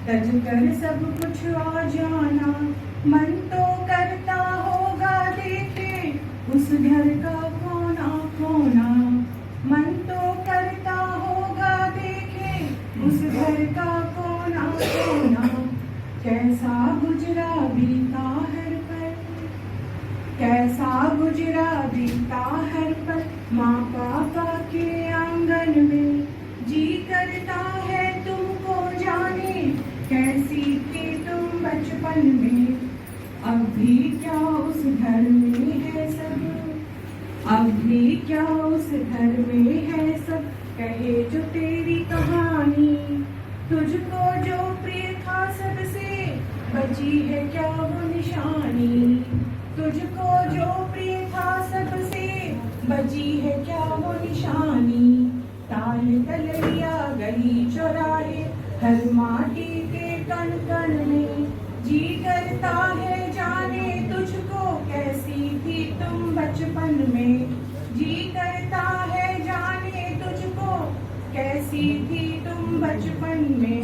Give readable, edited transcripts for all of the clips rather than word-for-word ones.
तज कर सब कुछ आ जाना, मन तो करता होगा देखे उस घर का कोना कोना। मन तो करता होगा देखे उस घर का कोना कोना। कैसा गुजरा बीता हर पल, कैसा गुजरा बीता हर पल, माँ पापा के आंगन में। जी करता है तुमको जाने कैसी थी तुम बचपन में। अब भी क्या उस घर में है सब, अब भी क्या उस घर में है सब। कहे जो तेरी कहानी, तुझको जो प्रिय था सबसे, बची है क्या वो निशानी। तुझको जो प्रिय था सबसे, बची है क्या वो निशानी। ताल तलैया गली चौराहे, हर माटी के कण कण में। जी करता है जाने तुझको कैसी थी तुम बचपन में। जी करता है जाने तुझको कैसी थी तुम बचपन में।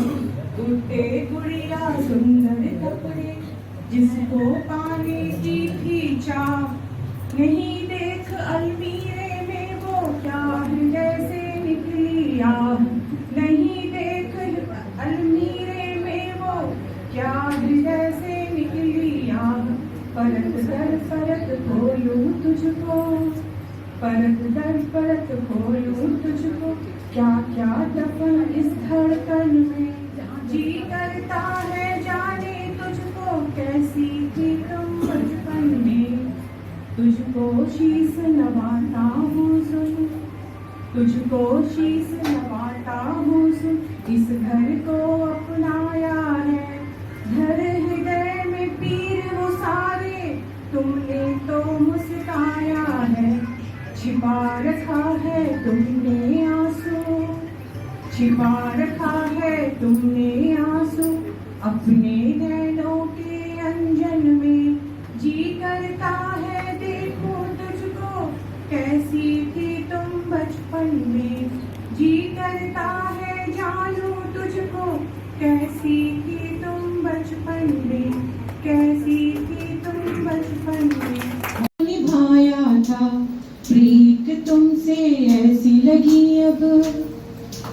उड़ते गुड़िया सुंदर कपड़े, जिसको पाने की थी चाह, नहीं देख अलमीरे में वो क्या हृदय से निकली आह। नहीं देख अलमीरे में वो क्या हृदय से निकली आह। परत दर परत खोलूं तुझको, परत दर परत खोलूं तुझको, क्या क्या दफन इस धड़कन में। जी करता है जाने तुझको कैसी थी तुम बचपन में। तुझको शीश नवाता हूँ सुन, तुझको शीश नवाता हूँ सुन। इस घर को अपनाया है, घर हृदय में पीर वो सारे, तुमने तो मुस्काया है। छिपा रखा है तुमने आंसू, छिपा रखा है तुमने आंसू, अपने नैनों के अंजन में। जी करता है देखूं तुझको कैसी थी तुम बचपन में। जी करता है जानूं तुझको कैसी थी तुम बचपन में, कैसी थी तुम बचपन में। निभाया था प्रीत तुमसे ऐसी लगी अब,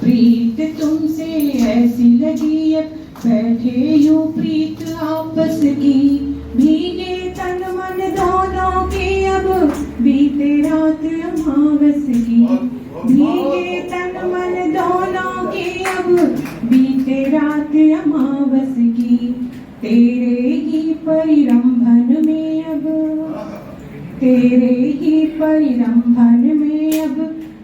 प्रीत तुमसे ऐसी लगी अब। बैठे यूं प्रीत आपस की, भीगे तन मन दोनों के अब। बीते रात अमावस की, भीगे तन मन दोनों के अब। बीते रात अमावस की, तेरे ही परिरंभन में अब, तेरे ही परिरंभन में अब।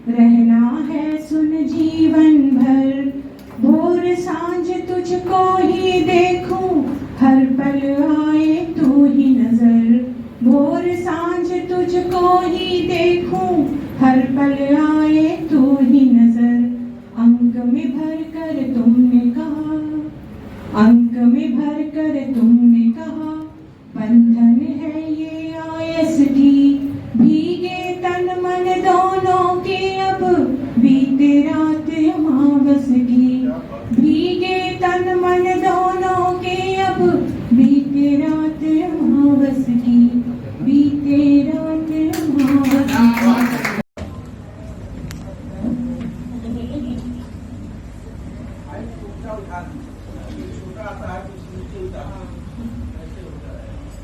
रहना है सुन जीवन भर, भोर सांझ तुझको ही देखूं, हर पल आए तू ही नजर। भोर सांझ तुझको ही देखूं, हर पल आए तू ही नजर। अंक में भर कर तुमने कहा, अंक में भर कर तुमने कहा, बंधन है ये आयस की। भीगे तन मन दोनों के अब, बीते रात अमावस की। भीगे तन मन दोनों के अब, बीते रात अमावस की, बीते रात अमावस की।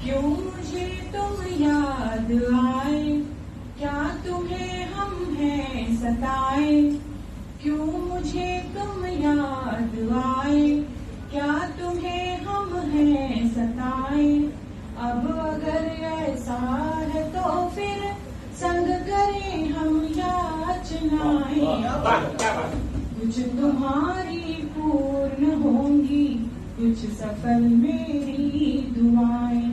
क्यों मुझे तुम याद आए, क्या तुम्हें हम हैं सताए। क्यों मुझे तुम याद आए, क्या तुम्हें हम हैं सताए। अब अगर ऐसा है तो फिर संग करें हम याचनाएं। कुछ तुम्हारी पूर्ण होंगी, कुछ सफल मेरी दुआएं।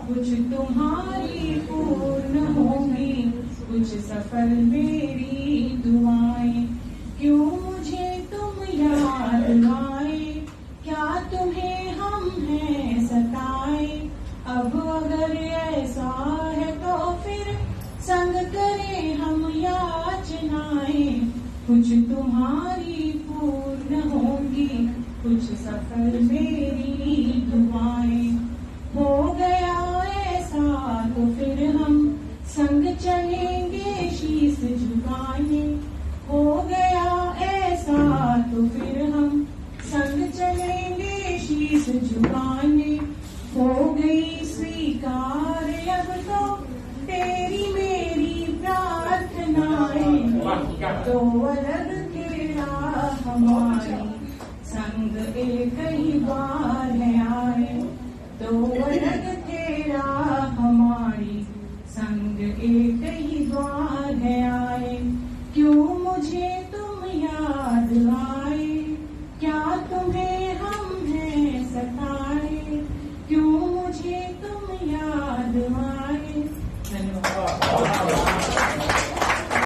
कुछ तुम्हारी पूर्ण होंगी, कुछ सफल मेरी दुआएं। क्यों मुझे तुम याद आए, क्या तुम्हें हम हैं सताए। अब अगर ऐसा है तो फिर संग करें हम याचनाएं। कुछ तुम्हारी पूर्ण होंगी, कुछ सफल मेरी दुआएं। हो गया ऐसा तो फिर हम संग चलेंगे शीश झुकाने। हो गया ऐसा तो फिर हम संग चलेंगे शीश झुकाने। हो गई स्वीकार अब तो तेरी मेरी प्रार्थनाएं। तो अलग तेरा हमारी संग एक ही बात